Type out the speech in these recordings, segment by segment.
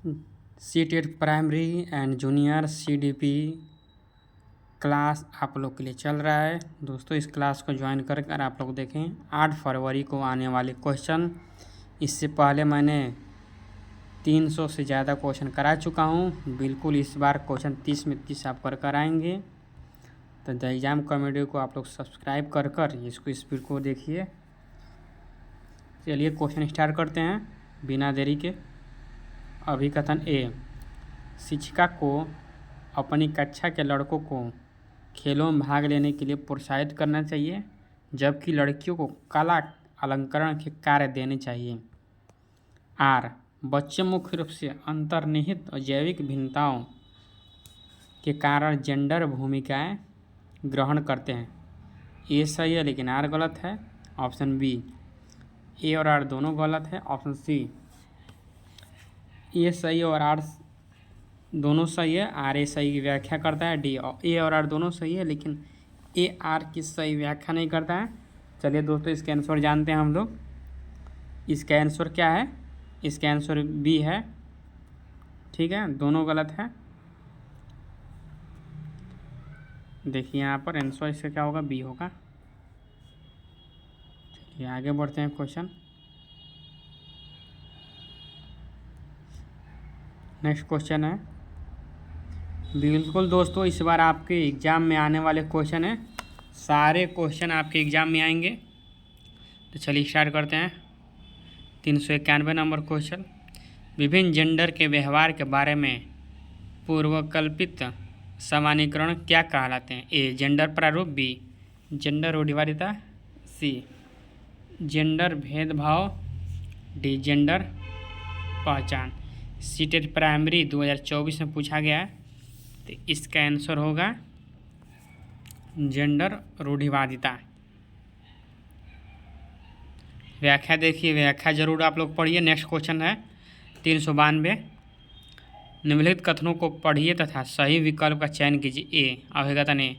CTET primary and junior CDP class आप लोग के लिए चल रहा है। दोस्तों इस क्लास को ज्वाइन कर आप लोग देखें 8 फरवरी को आने वाले क्वेश्चन। इससे पहले मैंने 300 से ज़्यादा क्वेश्चन करा चुका हूँ। बिल्कुल इस बार क्वेश्चन 30 में 30 आप कर आएंगे। तो द एग्ज़ाम कॉमेडी को आप लोग सब्सक्राइब कर इसको स्पीड को देखिए। चलिए क्वेश्चन स्टार्ट करते हैं बिना देरी के। अभिकथन ए, शिक्षिका को अपनी कक्षा के लड़कों को खेलों में भाग लेने के लिए प्रोत्साहित करना चाहिए, जबकि लड़कियों को कला अलंकरण के कार्य देने चाहिए। आर, बच्चे मुख्य रूप से अंतर्निहित और जैविक भिन्नताओं के कारण जेंडर भूमिकाएं ग्रहण करते हैं। ए सही है लेकिन आर गलत है। ऑप्शन बी, ए और आर दोनों गलत है। ऑप्शन सी, ए सही और आर दोनों सही है। आर ए सही की व्याख्या करता है। डी, ए और आर दोनों सही है लेकिन ए आर की सही व्याख्या नहीं करता है। चलिए दोस्तों इसका आंसर जानते हैं हम लोग। इसका आंसर क्या है? इसका आंसर बी है। ठीक है, दोनों गलत है। देखिए यहाँ पर आंसर इसका क्या होगा? बी होगा। चलिए आगे बढ़ते हैं क्वेश्चन। नेक्स्ट क्वेश्चन है, बिल्कुल दोस्तों इस बार आपके एग्ज़ाम में आने वाले क्वेश्चन हैं। सारे क्वेश्चन आपके एग्ज़ाम में आएंगे। तो चलिए स्टार्ट करते हैं। 391 नंबर क्वेश्चन, विभिन्न जेंडर के व्यवहार के बारे में पूर्वकल्पित सामान्यीकरण क्या कहलाते हैं? ए, जेंडर प्रारूप। बी, जेंडर रूढ़िवादिता। सी, जेंडर भेदभाव। डी, जेंडर पहचान। सीटेट प्राइमरी 2024 में पूछा गया है। तो इसका आंसर होगा जेंडर रूढ़िवादिता। व्याख्या देखिए, व्याख्या जरूर आप लोग पढ़िए। नेक्स्ट क्वेश्चन है 392, निम्नलिखित कथनों को पढ़िए तथा सही विकल्प का चयन कीजिए। ए, अभिकथन ए,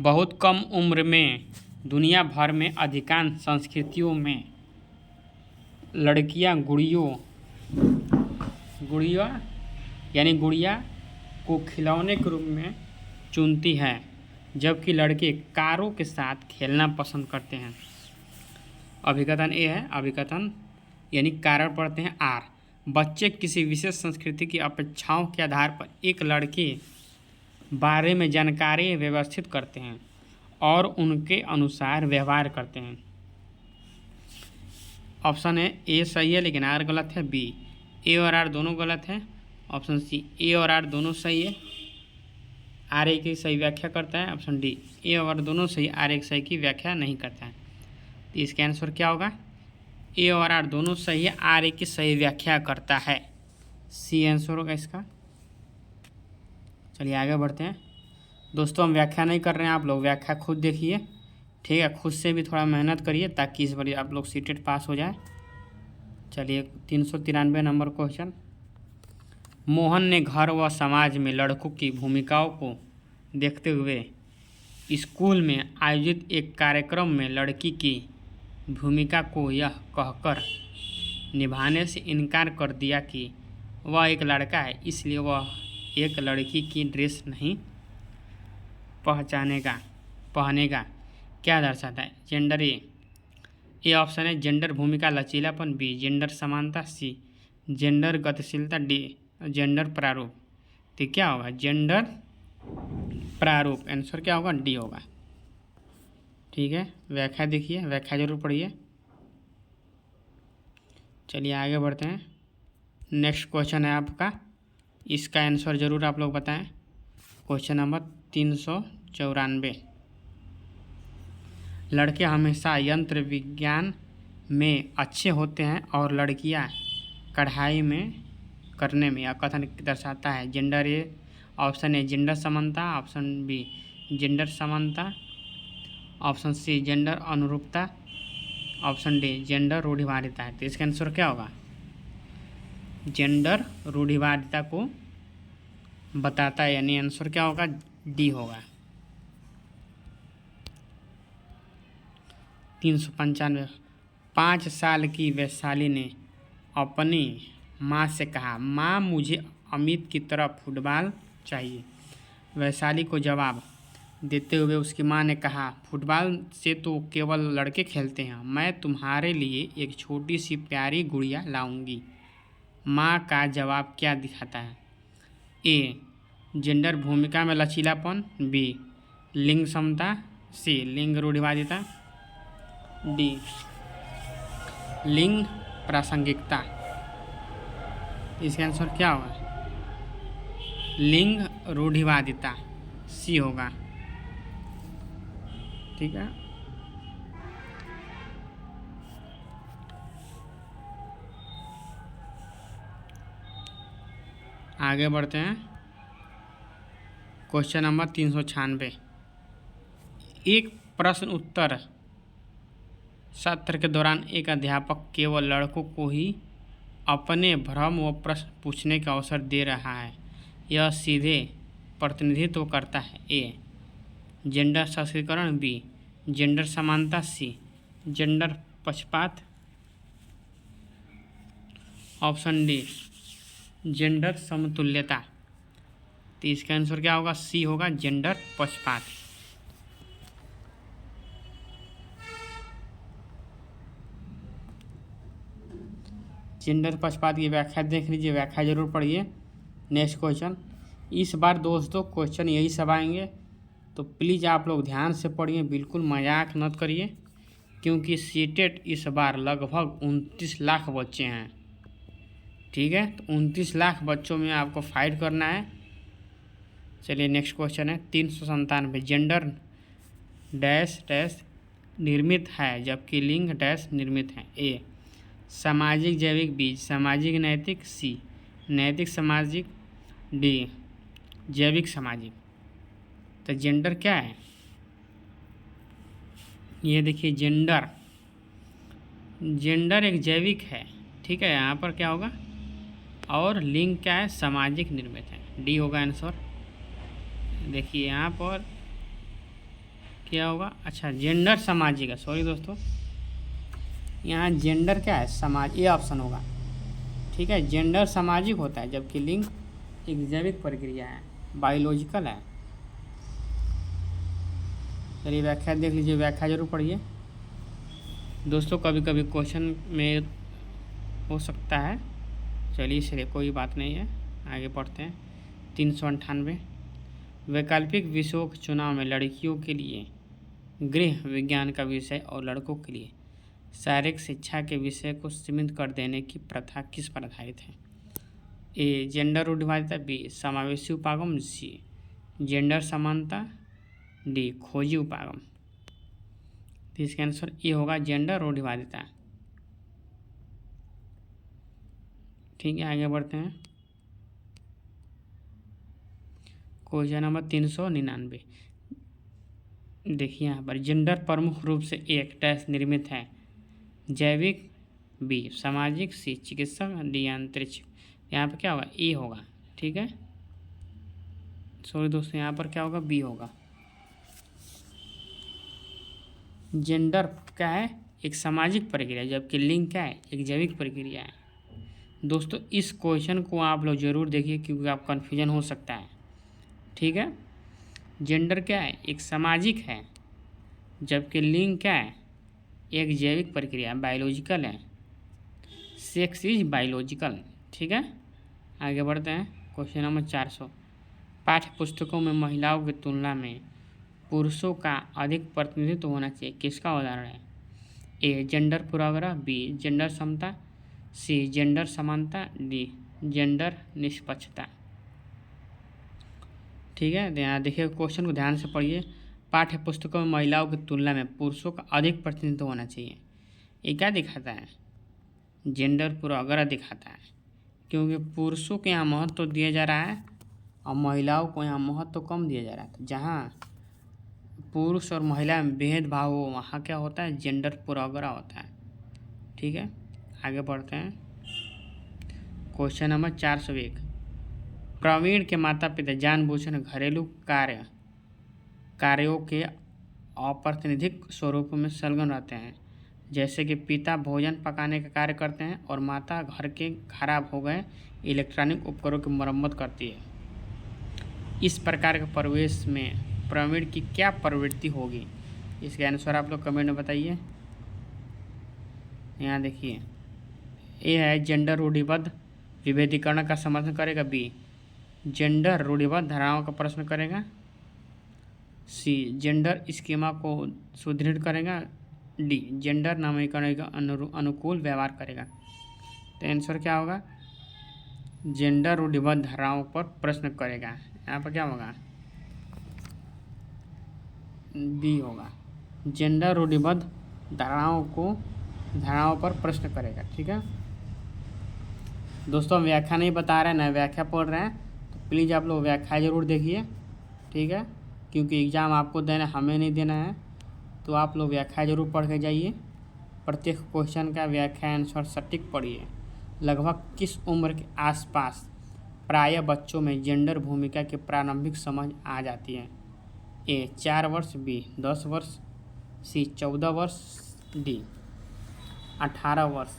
बहुत कम उम्र में दुनिया भर में अधिकांश संस्कृतियों में लड़कियां गुड़िया को खिलौने के रूप में चुनती हैं, जबकि लड़के कारों के साथ खेलना पसंद करते हैं। अभिकथन ए है। अभिकथन यानी कारण पढ़ते हैं आर, बच्चे किसी विशेष संस्कृति की अपेक्षाओं के आधार पर एक लड़के बारे में जानकारी व्यवस्थित करते हैं और उनके अनुसार व्यवहार करते हैं। ऑप्शन है ए सही है लेकिन आर गलत है। बी, ए और आर दोनों गलत है। ऑप्शन सी, ए और आर दोनों सही है, आर ए की सही व्याख्या करता है। ऑप्शन डी, ए और आर दोनों सही, आर ए सही की व्याख्या नहीं करता है। तो इसका आंसर क्या होगा? ए और आर दोनों सही है, आर ए की सही व्याख्या करता है। सी आंसर होगा इसका। चलिए आगे बढ़ते हैं दोस्तों। हम व्याख्या नहीं कर रहे हैं, आप लोग व्याख्या खुद देखिए। ठीक है, खुद से भी थोड़ा मेहनत करिए ताकि इस बार आप लोग सीटेट पास हो जाए। चलिए 393 नंबर क्वेश्चन, मोहन ने घर व समाज में लड़कों की भूमिकाओं को देखते हुए स्कूल में आयोजित एक कार्यक्रम में लड़की की भूमिका को यह कहकर निभाने से इनकार कर दिया कि वह एक लड़का है, इसलिए वह एक लड़की की ड्रेस नहीं पहनेगा। क्या दर्शाता है? जेंडर ए ऑप्शन है जेंडर भूमिका लचीलापन। बी, जेंडर समानता। सी, जेंडर गतिशीलता। डी, जेंडर प्रारूप। तो क्या होगा? जेंडर प्रारूप। आंसर क्या होगा? डी होगा। ठीक है, व्याख्या देखिए, व्याख्या जरूर पढ़िए। चलिए आगे बढ़ते हैं। नेक्स्ट क्वेश्चन है आपका, इसका आंसर जरूर आप लोग बताएं। क्वेश्चन नंबर 394, लड़के हमेशा यंत्र विज्ञान में अच्छे होते हैं और लड़कियां कढ़ाई में करने में। यह कथन दर्शाता है? Gender A, option a gender समानता। ऑप्शन बी जेंडर समानता। ऑप्शन सी जेंडर अनुरूपता। ऑप्शन डी जेंडर रूढ़िवादिता है। तो इसका आंसर क्या होगा? जेंडर रूढ़िवादिता को बताता है, यानी आंसर क्या होगा? डी होगा। 395, 5 साल की वैशाली ने अपनी माँ से कहा, माँ मुझे अमित की तरह फुटबॉल चाहिए। वैशाली को जवाब देते हुए उसकी माँ ने कहा, फुटबॉल से तो केवल लड़के खेलते हैं, मैं तुम्हारे लिए एक छोटी सी प्यारी गुड़िया लाऊंगी। माँ का जवाब क्या दिखाता है? ए, जेंडर भूमिका में लचीलापन। बी, लिंग समता। सी, लिंग रूढ़िवादिता। डी, लिंग प्रासंगिकता। इसका आंसर क्या होगा? लिंग रूढ़िवादिता, सी होगा। ठीक है, आगे बढ़ते हैं। Question number 396। एक प्रश्न उत्तर सत्र के दौरान एक अध्यापक केवल लड़कों को ही अपने भ्रम व प्रश्न पूछने का अवसर दे रहा है। यह सीधे प्रतिनिधित्व करता है। ए, जेंडर सशक्तिकरण। बी, जेंडर समानता। सी, जेंडर पक्षपात। ऑप्शन डी, जेंडर समतुल्यता। तो इसका आंसर क्या होगा? सी होगा, जेंडर पक्षपात। जेंडर पक्षपात की व्याख्या देख लीजिए, व्याख्या जरूर पढ़िए। Next question. इस बार दोस्तों क्वेश्चन यही सब आएंगे, तो प्लीज़ आप लोग ध्यान से पढ़िए, बिल्कुल मजाक मत करिए, क्योंकि सीटेट इस बार लगभग 29 लाख बच्चे हैं। ठीक है, तो 29 लाख बच्चों में आपको फाइट करना है। चलिए नेक्स्ट क्वेश्चन है 397। जेंडर डैश डैश निर्मित है जबकि लिंग डैश निर्मित है। ए, सामाजिक जैविक। बी, सामाजिक नैतिक। सी, नैतिक सामाजिक। डी, जैविक सामाजिक। तो जेंडर क्या है? ये देखिए, जेंडर एक जैविक है। ठीक है, यहाँ पर क्या होगा? और लिंग क्या है? सामाजिक निर्मित है। डी होगा आंसर। देखिए यहाँ पर क्या होगा? अच्छा, जेंडर सामाजिक है। सॉरी दोस्तों, यहाँ जेंडर क्या है? समाज। ये ऑप्शन होगा। ठीक है, जेंडर सामाजिक होता है जबकि लिंग एक जैविक प्रक्रिया है, बायोलॉजिकल है। चलिए व्याख्या देख लीजिए, व्याख्या जरूर पढ़िए दोस्तों, कभी कभी क्वेश्चन में हो सकता है। चलिए इसलिए कोई बात नहीं है, आगे पढ़ते हैं। 398। वैकल्पिक विषयों के चुनाव में लड़कियों के लिए गृह विज्ञान का विषय और लड़कों के लिए शारीरिक शिक्षा के विषय को सीमित कर देने की प्रथा किस पर आधारित है? ए, जेंडर रूढ़िवादिता। बी, समावेशी उपागम। सी, जेंडर समानता। डी, खोजी उपागम। तो इसका आंसर ए होगा, जेंडर रूढ़िवादिता। ठीक है, आगे बढ़ते हैं। Question number 399। देखिए यहाँ पर जेंडर प्रमुख रूप से एक डैश निर्मित है, जैविक। बी, सामाजिक। सी, चिकित्सक। डी, अंतरिक्ष। यहाँ पर क्या होगा? ए होगा। ठीक है, सॉरी दोस्तों, यहाँ पर क्या होगा? बी होगा। जेंडर क्या है? एक सामाजिक प्रक्रिया, जबकि लिंग क्या है? एक जैविक प्रक्रिया है। दोस्तों इस क्वेश्चन को आप लोग जरूर देखिए, क्योंकि आप कन्फ्यूजन हो सकता है। ठीक है, जेंडर क्या है? एक सामाजिक है, जबकि लिंग क्या है? एक जैविक प्रक्रिया, बायोलॉजिकल है। Sex is biological. ठीक है, आगे बढ़ते हैं। Question number 400। पाठ्य पुस्तकों में महिलाओं की तुलना में पुरुषों का अधिक प्रतिनिधित्व होना चाहिए, किसका उदाहरण है? ए, जेंडर पूर्वाग्रह। बी, जेंडर समता। सी, जेंडर समानता। डी, जेंडर निष्पक्षता। ठीक है, यहाँ देखिए, क्वेश्चन को ध्यान से पढ़िए। पाठ्य पुस्तकों में महिलाओं की तुलना में पुरुषों का अधिक प्रतिनिधित्व होना चाहिए, ये क्या दिखाता है? जेंडर पूर्वाग्रह दिखाता है, क्योंकि पुरुषों को यहाँ महत्व दिया जा रहा है और महिलाओं को यहाँ महत्व कम दिया जा रहा है। तो जहाँ पुरुष और महिला में भेदभाव हो, वहाँ क्या होता है? जेंडर पूर्वाग्रह होता है। ठीक है, आगे बढ़ते हैं। Question number 401। प्रवीण के माता पिता जानबूझकर घरेलू कार्यों के अप्रातिनिधिक स्वरूप में संलग्न रहते हैं। जैसे कि पिता भोजन पकाने का कार्य करते हैं और माता घर के खराब हो गए इलेक्ट्रॉनिक उपकरणों की मरम्मत करती है। इस प्रकार के परिवेश में प्रवीण की क्या प्रवृत्ति होगी? इसका आंसर आप लोग कमेंट में बताइए। यहाँ देखिए, ए है जेंडर रूढ़िबद्ध विभेदीकरण का समर्थन करेगा। बी जेंडर रूढ़िबद्ध धारणाओं का प्रश्न करेगा। सी जेंडर स्कीमा को सुदृढ़ करेगा। डी जेंडर नामीकरण का अनुकूल व्यवहार करेगा। तो आंसर क्या होगा? जेंडर रूढ़िबद्ध धारणाओं पर प्रश्न करेगा। यहाँ पर क्या होगा? बी होगा, जेंडर रूढ़िबद्ध धारणाओं पर प्रश्न करेगा। ठीक है दोस्तों, हम व्याख्या नहीं बता रहे हैं, ना व्याख्या पढ़ रहे हैं, तो प्लीज़ आप लोग व्याख्या ज़रूर देखिए। ठीक है, क्योंकि एग्ज़ाम आपको देना, हमें नहीं देना है, तो आप लोग व्याख्या जरूर पढ़ के जाइए। प्रत्येक क्वेश्चन का व्याख्या आंसर सटीक पढ़िए। लगभग किस उम्र के आसपास प्रायः बच्चों में जेंडर भूमिका की प्रारंभिक समझ आ जाती है? ए 4 वर्ष, बी 10 वर्ष, सी 14 वर्ष, डी 18 वर्ष।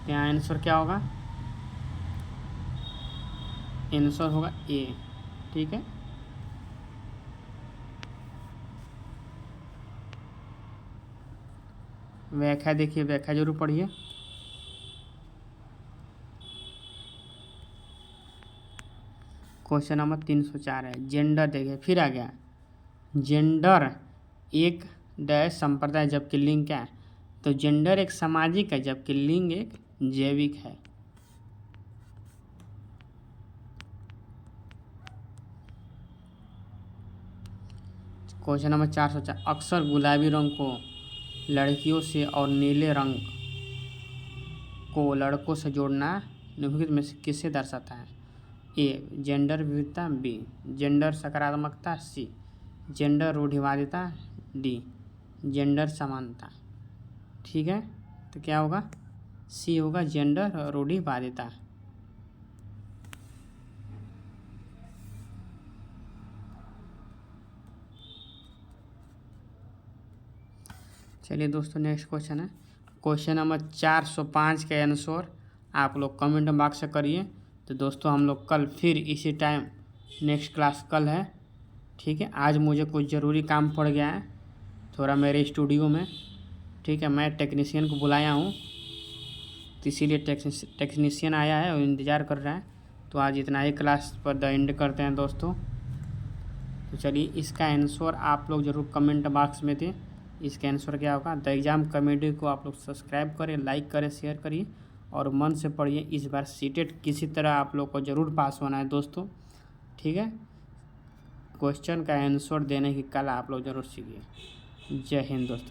यहाँ आंसर क्या होगा? आंसर होगा ए। ठीक है, व्याख्या देखिए, व्याख्या जरूर पढ़िए। क्वेश्चन नंबर 304 है, जेंडर देखिए, फिर आ गया जेंडर एक डैश संप्रदाय जबकि लिंग क्या है? तो जेंडर एक सामाजिक है जबकि लिंग एक जैविक है। क्वेश्चन नंबर 404, अक्सर गुलाबी रंग को लड़कियों से और नीले रंग को लड़कों से जोड़ना निम्नलिखित में से किसे दर्शाता है? ए जेंडर विविधता, बी जेंडर सकारात्मकता, सी जेंडर रूढ़िवादिता, डी जेंडर समानता। ठीक है, तो क्या होगा? सी होगा जेंडर रूढ़िवादिता। चलिए दोस्तों, नेक्स्ट क्वेश्चन है क्वेश्चन नंबर 405 के आंसर आप लोग कमेंट बॉक्स से करिए। तो दोस्तों, हम लोग कल फिर इसी टाइम, नेक्स्ट क्लास कल है। ठीक है, आज मुझे कुछ ज़रूरी काम पड़ गया है थोड़ा मेरे स्टूडियो में। ठीक है, मैं टेक्नीशियन को बुलाया हूँ, तो इसीलिए टेक्नीशियन आया है और इंतज़ार कर रहा है। तो आज इतना ही क्लास पर द एंड करते हैं दोस्तों। तो चलिए, इसका आंसर आप लोग ज़रूर कमेंट बॉक्स में दें। इसका आंसर क्या होगा? द एग्ज़ाम कमेडी को आप लोग सब्सक्राइब करें, लाइक करें, शेयर करिए और मन से पढ़िए। इस बार सीटेट किसी तरह आप लोग को ज़रूर पास होना है दोस्तों। ठीक है, क्वेश्चन का आंसर देने की कला आप लोग ज़रूर सीखिए। जय हिंद दोस्तों।